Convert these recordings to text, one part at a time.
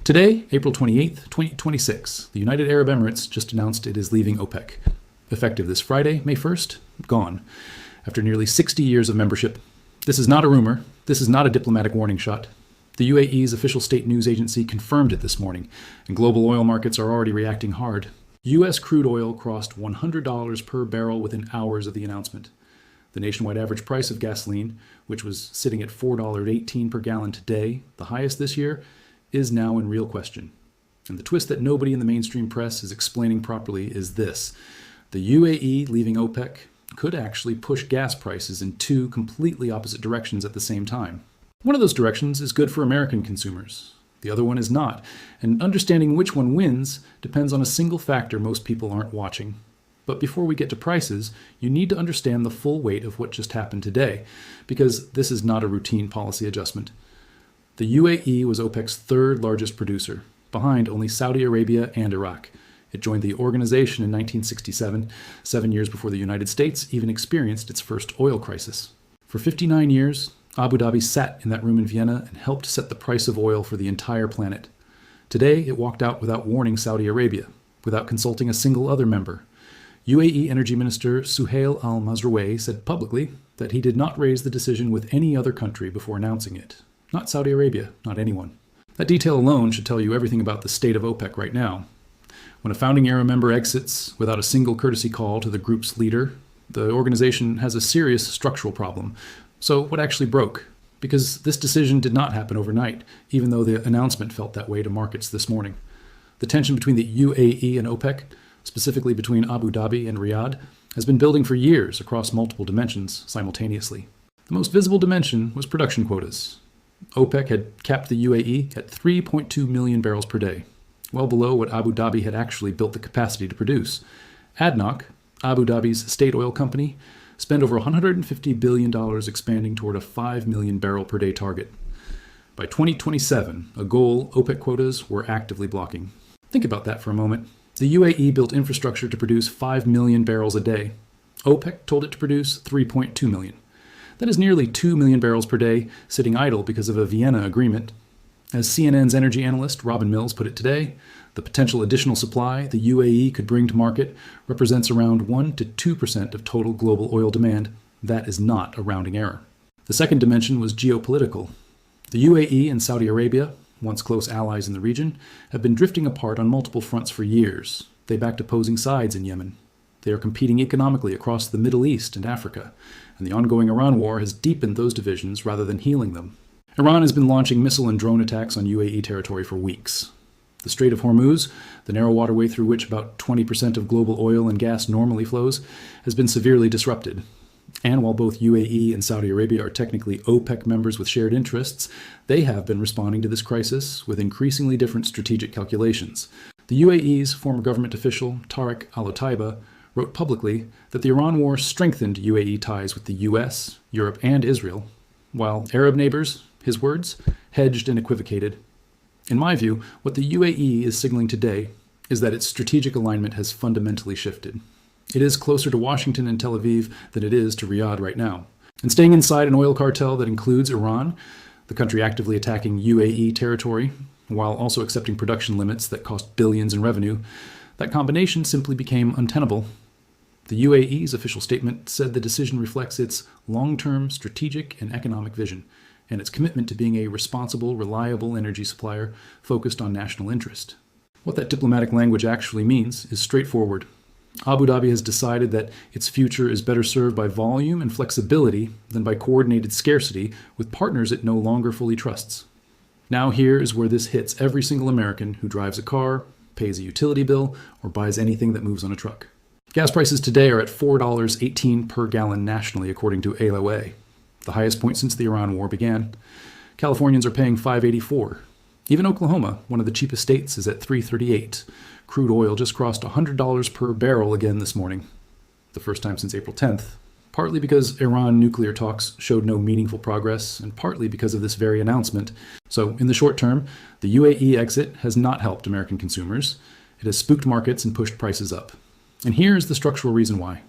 Today, April 28th, 2026, the United Arab Emirates just announced it is leaving OPEC. Effective this Friday, May 1st, gone. After nearly 60 years of membership. This is not a rumor. This is not a diplomatic warning shot. The UAE's official state news agency confirmed it this morning, and global oil markets are already reacting hard. U.S. crude oil crossed $100 per barrel within hours of the announcement. The nationwide average price of gasoline, which was sitting at $4.18 per gallon today, the highest this year, is now in real question. And the twist that nobody in the mainstream press is explaining properly is this. The UAE leaving OPEC could actually push gas prices in two completely opposite directions at the same time. One of those directions is good for American consumers. The other one is not. And understanding which one wins depends on a single factor most people aren't watching. But before we get to prices, you need to understand the full weight of what just happened today, because this is not a routine policy adjustment. The UAE was OPEC's third largest producer, behind only Saudi Arabia and Iraq. It joined the organization in 1967, 7 years before the United States even experienced its first oil crisis. For 59 years, Abu Dhabi sat in that room in Vienna and helped set the price of oil for the entire planet. Today, it walked out without warning Saudi Arabia, without consulting a single other member. UAE Energy Minister Suhail al-Mazrouei said publicly that he did not raise the decision with any other country before announcing it. Not Saudi Arabia, not anyone. That detail alone should tell you everything about the state of OPEC right now. When a founding era member exits without a single courtesy call to the group's leader, the organization has a serious structural problem. So what actually broke? Because this decision did not happen overnight, even though the announcement felt that way to markets this morning. The tension between the UAE and OPEC, specifically between Abu Dhabi and Riyadh, has been building for years across multiple dimensions simultaneously. The most visible dimension was production quotas. OPEC had capped the UAE at 3.2 million barrels per day, well below what Abu Dhabi had actually built the capacity to produce. ADNOC, Abu Dhabi's state oil company, spent over $150 billion expanding toward a 5 million barrel per day target. By 2027, a goal OPEC quotas were actively blocking. Think about that for a moment. The UAE built infrastructure to produce 5 million barrels a day. OPEC told it to produce 3.2 million. That is nearly 2 million barrels per day sitting idle because of a Vienna agreement. As CNN's energy analyst Robin Mills put it today, the potential additional supply the UAE could bring to market represents around 1 to 2% of total global oil demand. That is not a rounding error. The second dimension was geopolitical. The UAE and Saudi Arabia, once close allies in the region, have been drifting apart on multiple fronts for years. They backed opposing sides in Yemen. They are competing economically across the Middle East and Africa, and the ongoing Iran war has deepened those divisions rather than healing them. Iran has been launching missile and drone attacks on UAE territory for weeks. The Strait of Hormuz, the narrow waterway through which about 20% of global oil and gas normally flows, has been severely disrupted. And while both UAE and Saudi Arabia are technically OPEC members with shared interests, they have been responding to this crisis with increasingly different strategic calculations. The UAE's former government official, Tariq Al-Otaiba, wrote publicly that the Iran war strengthened UAE ties with the US, Europe, and Israel, while Arab neighbors, his words, hedged and equivocated. In my view, what the UAE is signaling today is that its strategic alignment has fundamentally shifted. It is closer to Washington and Tel Aviv than it is to Riyadh right now. And staying inside an oil cartel that includes Iran, the country actively attacking UAE territory, while also accepting production limits that cost billions in revenue, that combination simply became untenable. The UAE's official statement said the decision reflects its long-term strategic and economic vision, and its commitment to being a responsible, reliable energy supplier focused on national interest. What that diplomatic language actually means is straightforward. Abu Dhabi has decided that its future is better served by volume and flexibility than by coordinated scarcity with partners it no longer fully trusts. Now here is where this hits every single American who drives a car, pays a utility bill, or buys anything that moves on a truck. Gas prices today are at $4.18 per gallon nationally, according to AOA, the highest point since the Iran war began. Californians are paying $5.84. Even Oklahoma, one of the cheapest states, is at $3.38. Crude oil just crossed $100 per barrel again this morning, the first time since April 10th, partly because Iran nuclear talks showed no meaningful progress, and partly because of this very announcement. So, in the short term, the UAE exit has not helped American consumers. It has spooked markets and pushed prices up. And here's the structural reason why.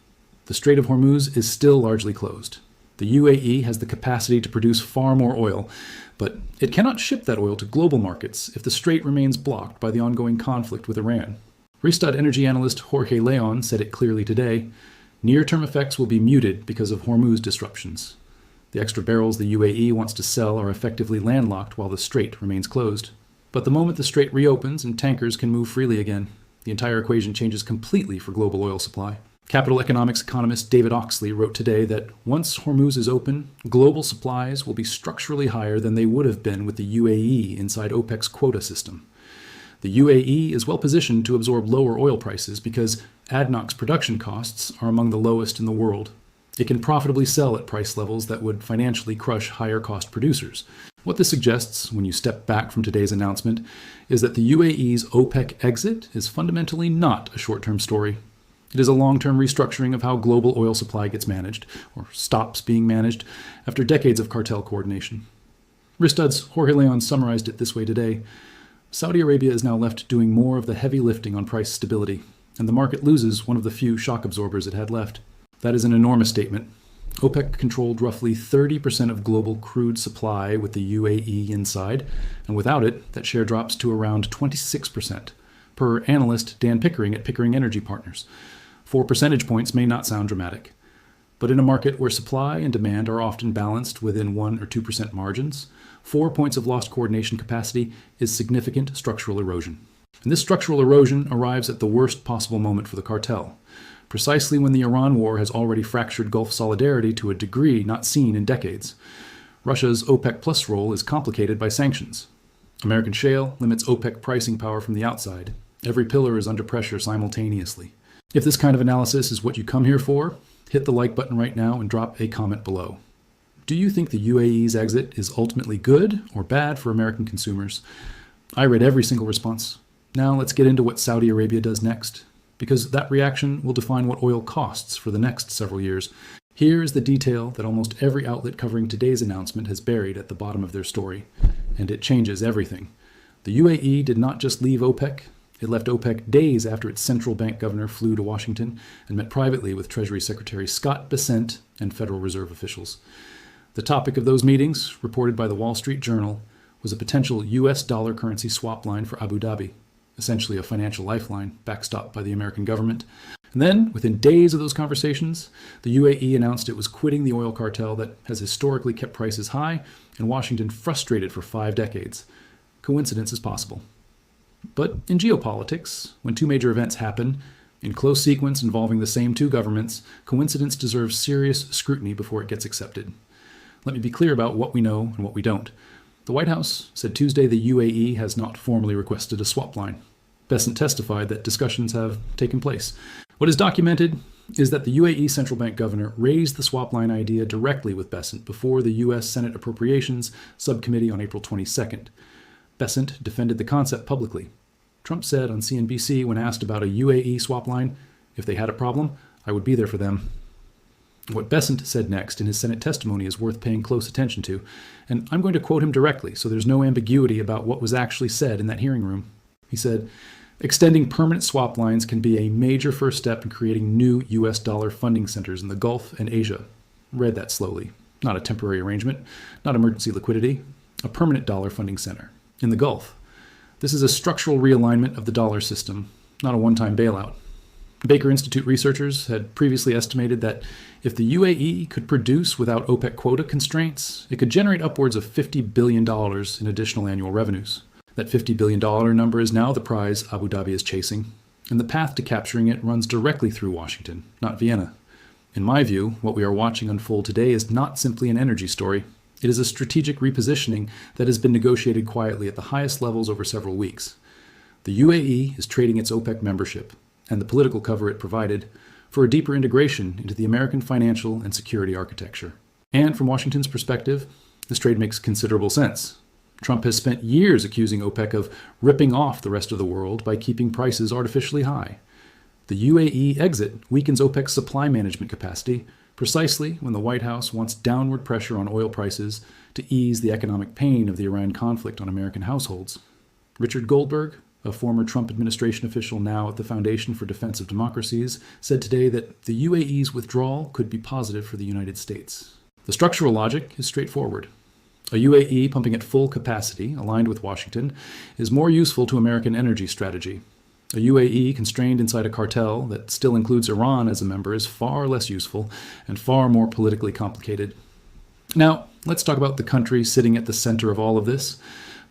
The Strait of Hormuz is still largely closed. The UAE has the capacity to produce far more oil, but it cannot ship that oil to global markets if the strait remains blocked by the ongoing conflict with Iran. Rystad energy analyst Jorge Leon said it clearly today: near-term effects will be muted because of Hormuz disruptions. The extra barrels the UAE wants to sell are effectively landlocked while the strait remains closed. But the moment the strait reopens and tankers can move freely again, the entire equation changes completely for global oil supply. Capital economics economist David Oxley wrote today that once Hormuz is open, global supplies will be structurally higher than they would have been with the UAE inside OPEC's quota system. The UAE is well positioned to absorb lower oil prices because ADNOC's production costs are among the lowest in the world. It can profitably sell at price levels that would financially crush higher cost producers. What this suggests, when you step back from today's announcement, is that the UAE's OPEC exit is fundamentally not a short-term story. It is a long-term restructuring of how global oil supply gets managed, or stops being managed, after decades of cartel coordination. Rystad's Jorge Leon summarized it this way today: Saudi Arabia is now left doing more of the heavy lifting on price stability, and the market loses one of the few shock absorbers it had left. That is an enormous statement. OPEC controlled roughly 30% of global crude supply with the UAE inside, and without it, that share drops to around 26%, per analyst Dan Pickering at Pickering Energy Partners. 4 percentage points may not sound dramatic, but in a market where supply and demand are often balanced within 1 or 2% margins, 4 points of lost coordination capacity is significant structural erosion. And this structural erosion arrives at the worst possible moment for the cartel, precisely when the Iran war has already fractured Gulf solidarity to a degree not seen in decades. Russia's OPEC Plus role is complicated by sanctions. American shale limits OPEC pricing power from the outside. Every pillar is under pressure simultaneously. If this kind of analysis is what you come here for, hit the like button right now and drop a comment below. Do you think the UAE's exit is ultimately good or bad for American consumers? I read every single response. Now let's get into what Saudi Arabia does next, because that reaction will define what oil costs for the next several years. Here is the detail that almost every outlet covering today's announcement has buried at the bottom of their story, and it changes everything. The UAE did not just leave OPEC. It left OPEC days after its central bank governor flew to Washington and met privately with Treasury Secretary Scott Bessent and Federal Reserve officials. The topic of those meetings, reported by the Wall Street Journal, was a potential U.S. dollar currency swap line for Abu Dhabi, essentially a financial lifeline backstopped by the American government. And then, within days of those conversations, the UAE announced it was quitting the oil cartel that has historically kept prices high and Washington frustrated for 5 decades. Coincidence is possible. But in geopolitics, when 2 major events happen, in close sequence involving the same 2 governments, coincidence deserves serious scrutiny before it gets accepted. Let me be clear about what we know and what we don't. The White House said Tuesday the UAE has not formally requested a swap line. Bessent testified that discussions have taken place. What is documented is that the UAE central bank governor raised the swap line idea directly with Bessent before the U.S. Senate Appropriations Subcommittee on April 22nd. Bessent defended the concept publicly. Trump said on CNBC when asked about a UAE swap line, "If they had a problem, I would be there for them." What Bessent said next in his Senate testimony is worth paying close attention to, and I'm going to quote him directly so there's no ambiguity about what was actually said in that hearing room. He said, "Extending permanent swap lines can be a major first step in creating new U.S. dollar funding centers in the Gulf and Asia." Read that slowly. Not a temporary arrangement, not emergency liquidity, a permanent dollar funding center in the Gulf. This is a structural realignment of the dollar system, not a one-time bailout. Baker Institute researchers had previously estimated that if the UAE could produce without OPEC quota constraints, it could generate upwards of $50 billion in additional annual revenues. That $50 billion number is now the prize Abu Dhabi is chasing, and the path to capturing it runs directly through Washington, not Vienna. In my view, what we are watching unfold today is not simply an energy story. It is a strategic repositioning that has been negotiated quietly at the highest levels over several weeks. The UAE is trading its OPEC membership, and the political cover it provided, for a deeper integration into the American financial and security architecture. And from Washington's perspective, this trade makes considerable sense. Trump has spent years accusing OPEC of ripping off the rest of the world by keeping prices artificially high. The UAE exit weakens OPEC's supply management capacity precisely when the White House wants downward pressure on oil prices to ease the economic pain of the Iran conflict on American households. Richard Goldberg, a former Trump administration official now at the Foundation for Defense of Democracies, said today that the UAE's withdrawal could be positive for the United States. The structural logic is straightforward. A UAE pumping at full capacity, aligned with Washington, is more useful to American energy strategy. A UAE constrained inside a cartel that still includes Iran as a member is far less useful and far more politically complicated. Now, let's talk about the country sitting at the center of all of this,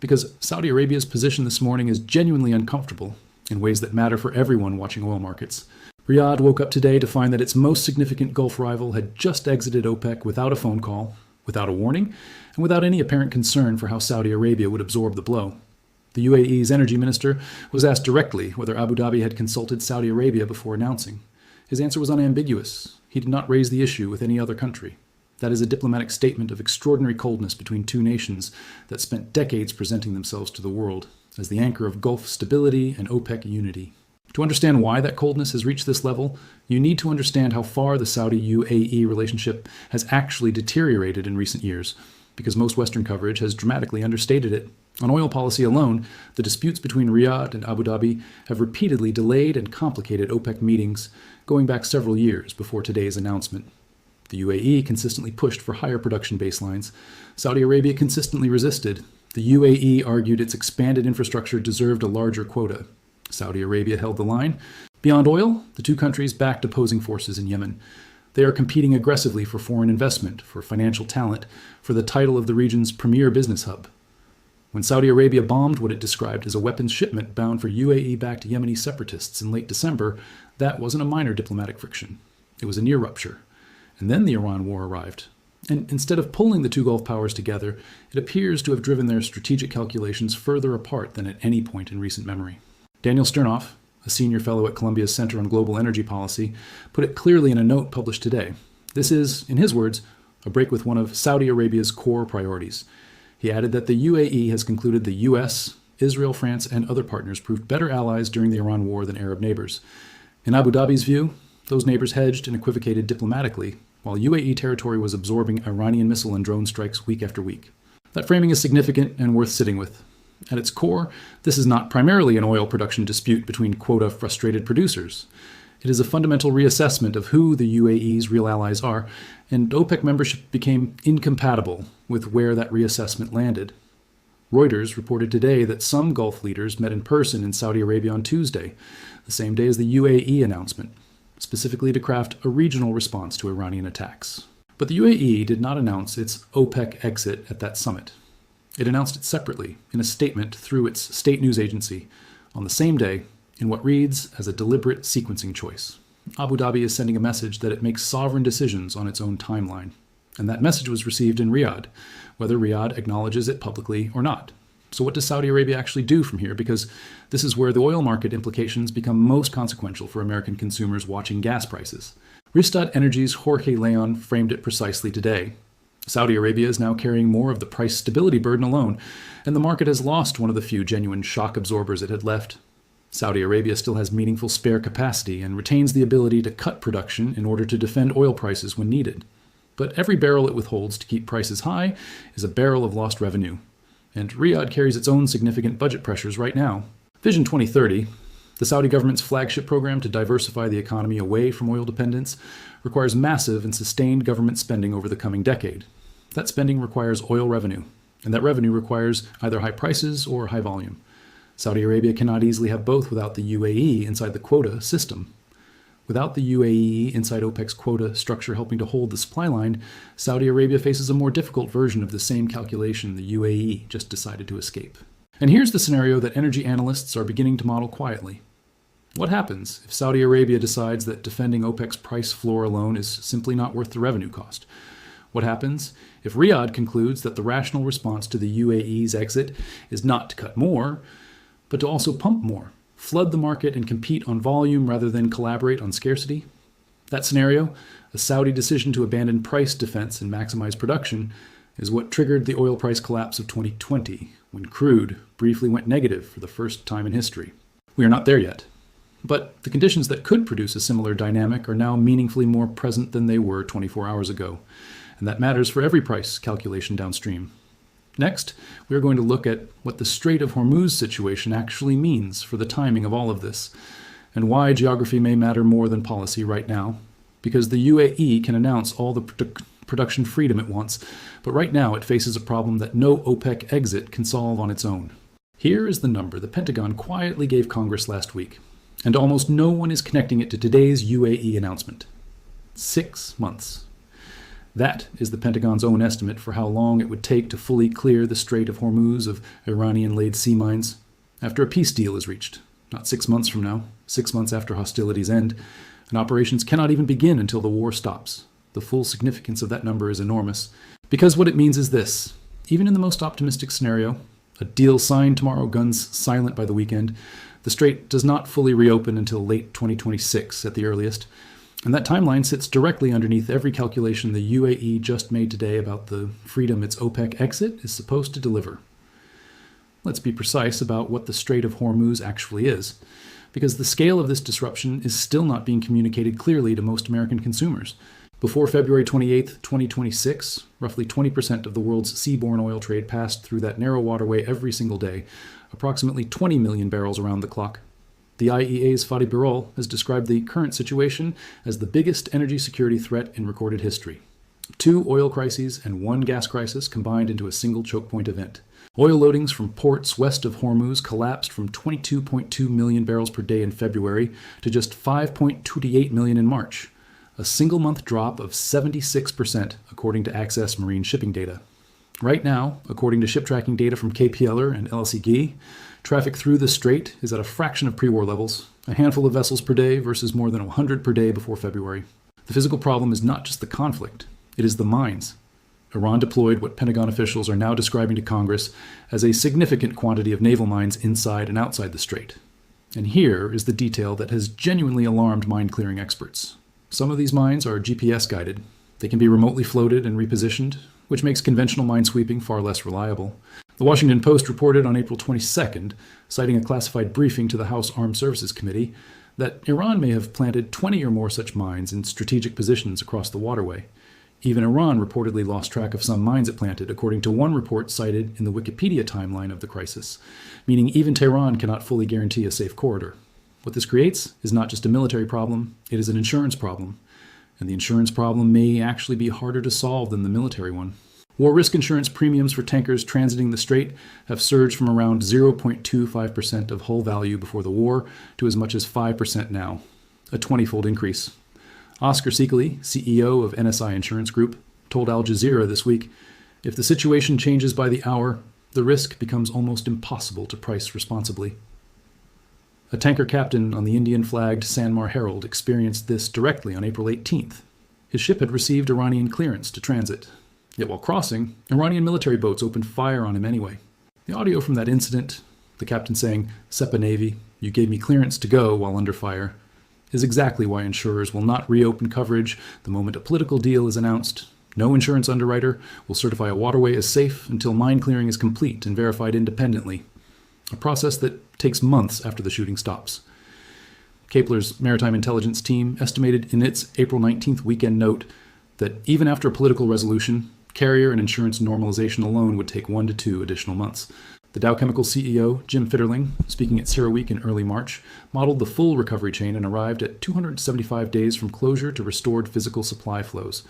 because Saudi Arabia's position this morning is genuinely uncomfortable in ways that matter for everyone watching oil markets. Riyadh woke up today to find that its most significant Gulf rival had just exited OPEC without a phone call, without a warning, and without any apparent concern for how Saudi Arabia would absorb the blow. The UAE's energy minister was asked directly whether Abu Dhabi had consulted Saudi Arabia before announcing. His answer was unambiguous. He did not raise the issue with any other country. That is a diplomatic statement of extraordinary coldness between two nations that spent decades presenting themselves to the world as the anchor of Gulf stability and OPEC unity. To understand why that coldness has reached this level, you need to understand how far the Saudi-UAE relationship has actually deteriorated in recent years, because most Western coverage has dramatically understated it. On oil policy alone, the disputes between Riyadh and Abu Dhabi have repeatedly delayed and complicated OPEC meetings, going back several years before today's announcement. The UAE consistently pushed for higher production baselines. Saudi Arabia consistently resisted. The UAE argued its expanded infrastructure deserved a larger quota. Saudi Arabia held the line. Beyond oil, the two countries backed opposing forces in Yemen. They are competing aggressively for foreign investment, for financial talent, for the title of the region's premier business hub. When Saudi Arabia bombed what it described as a weapons shipment bound for UAE-backed Yemeni separatists in late December, that wasn't a minor diplomatic friction. It was a near rupture. And then the Iran war arrived. And instead of pulling the two Gulf powers together, it appears to have driven their strategic calculations further apart than at any point in recent memory. Daniel Sternoff, a senior fellow at Columbia's Center on Global Energy Policy, put it clearly in a note published today. This is, in his words, a break with one of Saudi Arabia's core priorities. He added that the UAE has concluded the US, Israel, France, and other partners proved better allies during the Iran war than Arab neighbors. In Abu Dhabi's view, those neighbors hedged and equivocated diplomatically, while UAE territory was absorbing Iranian missile and drone strikes week after week. That framing is significant and worth sitting with. At its core, this is not primarily an oil production dispute between quota-frustrated producers. It is a fundamental reassessment of who the UAE's real allies are, and OPEC membership became incompatible with where that reassessment landed. Reuters reported today that some Gulf leaders met in person in Saudi Arabia on Tuesday, the same day as the UAE announcement, specifically to craft a regional response to Iranian attacks. But the UAE did not announce its OPEC exit at that summit. It announced it separately in a statement through its state news agency on the same day in what reads as a deliberate sequencing choice. Abu Dhabi is sending a message that it makes sovereign decisions on its own timeline. And that message was received in Riyadh, whether Riyadh acknowledges it publicly or not. So what does Saudi Arabia actually do from here? Because this is where the oil market implications become most consequential for American consumers watching gas prices. Rystad Energy's Jorge Leon framed it precisely today. Saudi Arabia is now carrying more of the price stability burden alone, and the market has lost one of the few genuine shock absorbers it had left. Saudi Arabia still has meaningful spare capacity and retains the ability to cut production in order to defend oil prices when needed. But every barrel it withholds to keep prices high is a barrel of lost revenue. And Riyadh carries its own significant budget pressures right now. Vision 2030, the Saudi government's flagship program to diversify the economy away from oil dependence, requires massive and sustained government spending over the coming decade. That spending requires oil revenue, and that revenue requires either high prices or high volume. Saudi Arabia cannot easily have both without the UAE inside the quota system. Without the UAE inside OPEC's quota structure helping to hold the supply line, Saudi Arabia faces a more difficult version of the same calculation the UAE just decided to escape. And here's the scenario that energy analysts are beginning to model quietly. What happens if Saudi Arabia decides that defending OPEC's price floor alone is simply not worth the revenue cost? What happens if Riyadh concludes that the rational response to the UAE's exit is not to cut more, but to also pump more, flood the market and compete on volume rather than collaborate on scarcity? That scenario, a Saudi decision to abandon price defense and maximize production, is what triggered the oil price collapse of 2020, when crude briefly went negative for the first time in history. We are not there yet. But the conditions that could produce a similar dynamic are now meaningfully more present than they were 24 hours ago. And that matters for every price calculation downstream. Next, we are going to look at what the Strait of Hormuz situation actually means for the timing of all of this, and why geography may matter more than policy right now, because the UAE can announce all the production freedom it wants, but right now it faces a problem that no OPEC exit can solve on its own. Here is the number the Pentagon quietly gave Congress last week, and almost no one is connecting it to today's UAE announcement. 6 months. That is the Pentagon's own estimate for how long it would take to fully clear the Strait of Hormuz of Iranian-laid sea mines after a peace deal is reached. Not 6 months from now, 6 months after hostilities end, and operations cannot even begin until the war stops. The full significance of that number is enormous, because what it means is this: even in the most optimistic scenario, a deal signed tomorrow, guns silent by the weekend, the strait does not fully reopen until late 2026 at the earliest, and that timeline sits directly underneath every calculation the UAE just made today about the freedom its OPEC exit is supposed to deliver. Let's be precise about what the Strait of Hormuz actually is, because the scale of this disruption is still not being communicated clearly to most American consumers. Before February 28, 2026, roughly 20% of the world's seaborne oil trade passed through that narrow waterway every single day, approximately 20 million barrels around the clock. The IEA's Fatih Birol has described the current situation as the biggest energy security threat in recorded history. 2 oil crises and 1 gas crisis combined into a single choke point event. Oil loadings from ports west of Hormuz collapsed from 22.2 million barrels per day in February to just 5.28 million in March. A single-month drop of 76%, according to Access Marine shipping data. Right now, according to ship tracking data from KPLR and LSEG, traffic through the strait is at a fraction of pre-war levels, a handful of vessels per day versus more than 100 per day before February. The physical problem is not just the conflict, it is the mines. Iran deployed what Pentagon officials are now describing to Congress as a significant quantity of naval mines inside and outside the strait. And here is the detail that has genuinely alarmed mine-clearing experts. Some of these mines are GPS guided. They can be remotely floated and repositioned, which makes conventional mine sweeping far less reliable. The Washington Post reported on April 22nd, citing a classified briefing to the House Armed Services Committee, that Iran may have planted 20 or more such mines in strategic positions across the waterway. Even Iran reportedly lost track of some mines it planted, according to one report cited in the Wikipedia timeline of the crisis, meaning even Tehran cannot fully guarantee a safe corridor. What this creates is not just a military problem, it is an insurance problem. And the insurance problem may actually be harder to solve than the military one. War risk insurance premiums for tankers transiting the strait have surged from around 0.25% of hull value before the war to as much as 5% now, a 20-fold increase. Oscar Seekely, CEO of NSI Insurance Group, told Al Jazeera this week, "If the situation changes by the hour, the risk becomes almost impossible to price responsibly." A tanker captain on the Indian-flagged Sanmar Herald experienced this directly on April 18th. His ship had received Iranian clearance to transit. Yet while crossing, Iranian military boats opened fire on him anyway. The audio from that incident, the captain saying, "Seppa Navy, you gave me clearance to go while under fire," is exactly why insurers will not reopen coverage the moment a political deal is announced. No insurance underwriter will certify a waterway as safe until mine clearing is complete and verified independently. A process that takes months after the shooting stops. Kepler's maritime intelligence team estimated in its April 19th weekend note that even after a political resolution, carrier and insurance normalization alone would take 1 to 2 additional months. The Dow Chemical CEO, Jim Fitterling, speaking at CERAWeek in early March, modeled the full recovery chain and arrived at 275 days from closure to restored physical supply flows,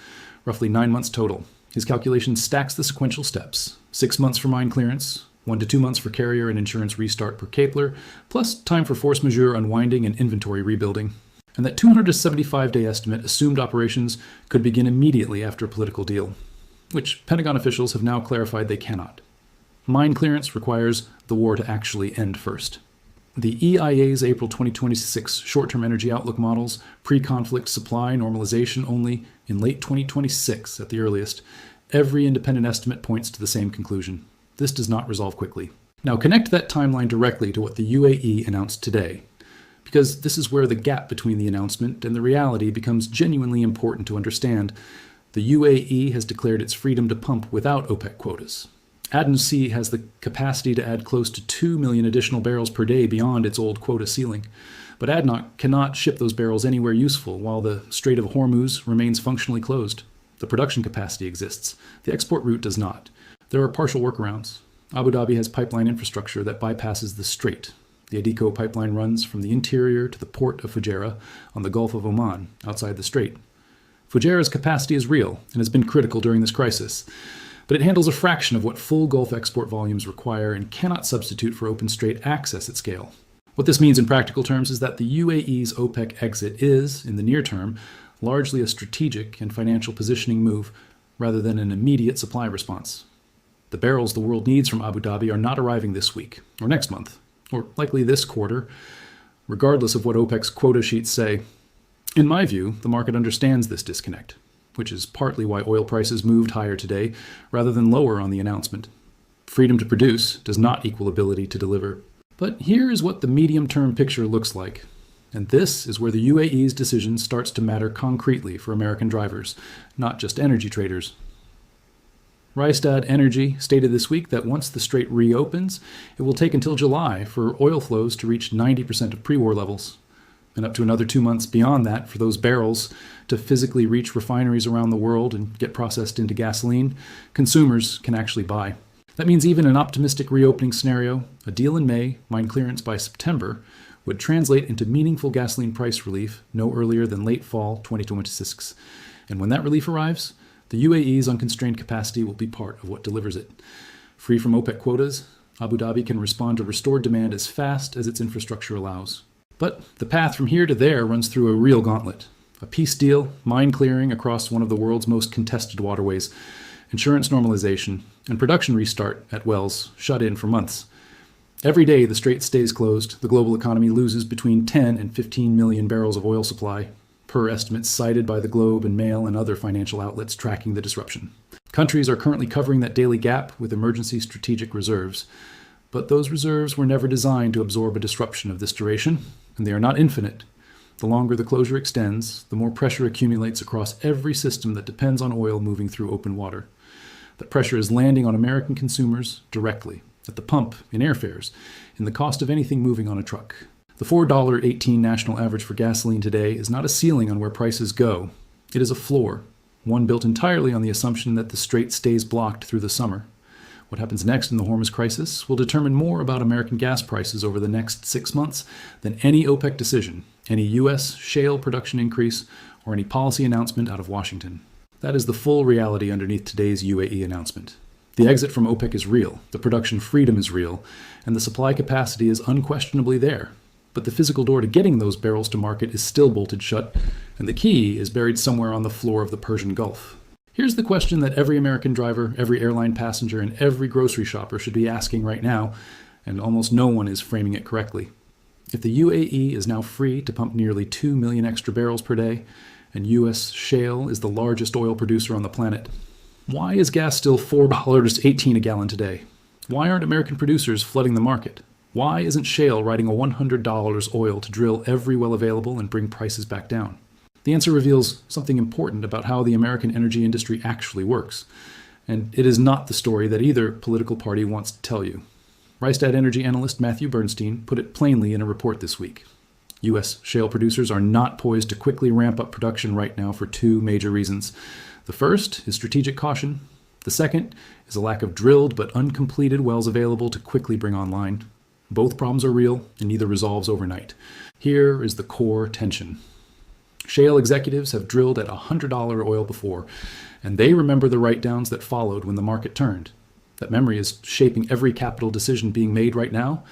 roughly 9 months total. His calculation stacks the sequential steps: 6 months for mine clearance, 1 to 2 months for carrier and insurance restart per Kepler, plus time for force majeure unwinding and inventory rebuilding. And that 275-day estimate assumed operations could begin immediately after a political deal, which Pentagon officials have now clarified they cannot. Mine clearance requires the war to actually end first. The EIA's April 2026 short-term energy outlook models pre-conflict supply normalization only in late 2026 at the earliest. Every independent estimate points to the same conclusion. This does not resolve quickly. Now connect that timeline directly to what the UAE announced today, because this is where the gap between the announcement and the reality becomes genuinely important to understand. The UAE has declared its freedom to pump without OPEC quotas. Aden Sea has the capacity to add close to 2 million additional barrels per day beyond its old quota ceiling. But ADNOC cannot ship those barrels anywhere useful while the Strait of Hormuz remains functionally closed. The production capacity exists. The export route does not. There are partial workarounds. Abu Dhabi has pipeline infrastructure that bypasses the strait. The Adeco pipeline runs from the interior to the port of Fujairah on the Gulf of Oman, outside the strait. Fujairah's capacity is real and has been critical during this crisis, but it handles a fraction of what full Gulf export volumes require and cannot substitute for open strait access at scale. What this means in practical terms is that the UAE's OPEC exit is, in the near term, largely a strategic and financial positioning move rather than an immediate supply response. The barrels the world needs from Abu Dhabi are not arriving this week, or next month, or likely this quarter, regardless of what OPEC's quota sheets say. In my view, the market understands this disconnect, which is partly why oil prices moved higher today rather than lower on the announcement. Freedom to produce does not equal ability to deliver. But here is what the medium-term picture looks like. And this is where the UAE's decision starts to matter concretely for American drivers, not just energy traders. Rystad Energy stated this week that once the strait reopens, it will take until July for oil flows to reach 90% of pre-war levels, and up to another 2 months beyond that for those barrels to physically reach refineries around the world and get processed into gasoline consumers can actually buy. That means even an optimistic reopening scenario, a deal in May, mine clearance by September, would translate into meaningful gasoline price relief no earlier than late fall 2026. And when that relief arrives, the UAE's unconstrained capacity will be part of what delivers it. Free from OPEC quotas, Abu Dhabi can respond to restored demand as fast as its infrastructure allows. But the path from here to there runs through a real gauntlet. A peace deal, mine clearing across one of the world's most contested waterways, insurance normalization, and production restart at wells shut in for months. Every day the strait stays closed, the global economy loses between 10 and 15 million barrels of oil supply, per estimates cited by the Globe and Mail and other financial outlets tracking the disruption. Countries are currently covering that daily gap with emergency strategic reserves, but those reserves were never designed to absorb a disruption of this duration, and they are not infinite. The longer the closure extends, the more pressure accumulates across every system that depends on oil moving through open water. That pressure is landing on American consumers directly, at the pump, in airfares, in the cost of anything moving on a truck. The $4.18 national average for gasoline today is not a ceiling on where prices go. It is a floor, one built entirely on the assumption that the strait stays blocked through the summer. What happens next in the Hormuz crisis will determine more about American gas prices over the next 6 months than any OPEC decision, any U.S. shale production increase, or any policy announcement out of Washington. That is the full reality underneath today's UAE announcement. The exit from OPEC is real, the production freedom is real, and the supply capacity is unquestionably there. But the physical door to getting those barrels to market is still bolted shut, and the key is buried somewhere on the floor of the Persian Gulf. Here's the question that every American driver, every airline passenger, and every grocery shopper should be asking right now, and almost no one is framing it correctly. If the UAE is now free to pump nearly 2 million extra barrels per day, and U.S. shale is the largest oil producer on the planet, why is gas still $4.18 a gallon today? Why aren't American producers flooding the market? Why isn't shale writing a $100 oil to drill every well available and bring prices back down? The answer reveals something important about how the American energy industry actually works. And it is not the story that either political party wants to tell you. Rystad energy analyst Matthew Bernstein put it plainly in a report this week. U.S. shale producers are not poised to quickly ramp up production right now for two major reasons. The first is strategic caution. The second is a lack of drilled but uncompleted wells available to quickly bring online. Both problems are real, and neither resolves overnight. Here is the core tension. Shale executives have drilled at $100 oil before, and they remember the write-downs that followed when the market turned. That memory is shaping every capital decision being made right now.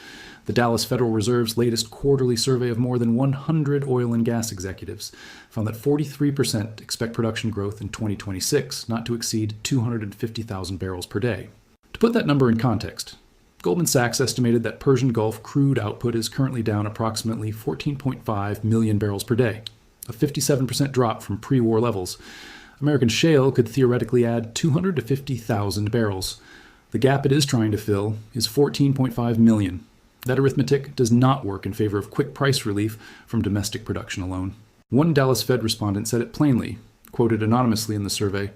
The Dallas Federal Reserve's latest quarterly survey of more than 100 oil and gas executives found that 43% expect production growth in 2026 not to exceed 250,000 barrels per day. To put that number in context, Goldman Sachs estimated that Persian Gulf crude output is currently down approximately 14.5 million barrels per day, a 57% drop from pre-war levels. American shale could theoretically add 200 to 50,000 barrels. The gap it is trying to fill is 14.5 million. That arithmetic does not work in favor of quick price relief from domestic production alone. One Dallas Fed respondent said it plainly, quoted anonymously in the survey,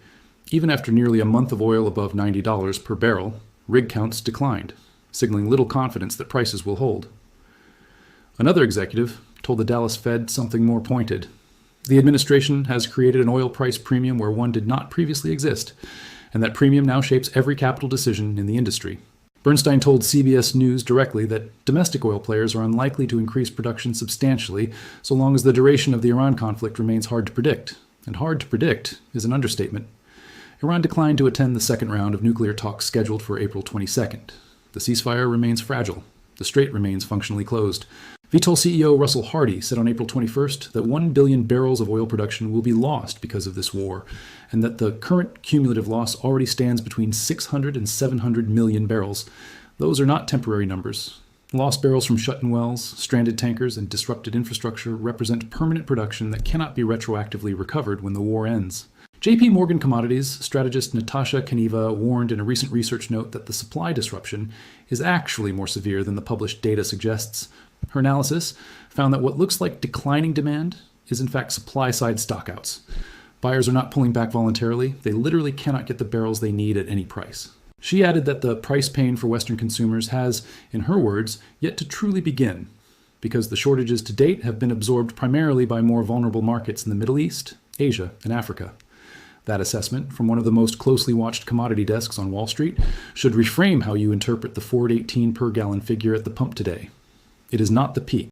even after nearly a month of oil above $90 per barrel, rig counts declined, signaling little confidence that prices will hold. Another executive told the Dallas Fed something more pointed. The administration has created an oil price premium where one did not previously exist, and that premium now shapes every capital decision in the industry. Bernstein told CBS News directly that domestic oil players are unlikely to increase production substantially so long as the duration of the Iran conflict remains hard to predict, and hard to predict is an understatement. Iran declined to attend the second round of nuclear talks scheduled for April 22nd. The ceasefire remains fragile. The strait remains functionally closed. Vitol CEO Russell Hardy said on April 21st that 1 billion barrels of oil production will be lost because of this war, and that the current cumulative loss already stands between 600 and 700 million barrels. Those are not temporary numbers. Lost barrels from shut-in wells, stranded tankers, and disrupted infrastructure represent permanent production that cannot be retroactively recovered when the war ends. JP Morgan Commodities strategist Natasha Kaneva warned in a recent research note that the supply disruption is actually more severe than the published data suggests. Her analysis found that what looks like declining demand is in fact supply-side stockouts. Buyers are not pulling back voluntarily. They literally cannot get the barrels they need at any price. She added that the price pain for Western consumers has, in her words, yet to truly begin, because the shortages to date have been absorbed primarily by more vulnerable markets in the Middle East, Asia, and Africa. That assessment, from one of the most closely watched commodity desks on Wall Street, should reframe how you interpret the $4.18 per gallon figure at the pump today. It is not the peak.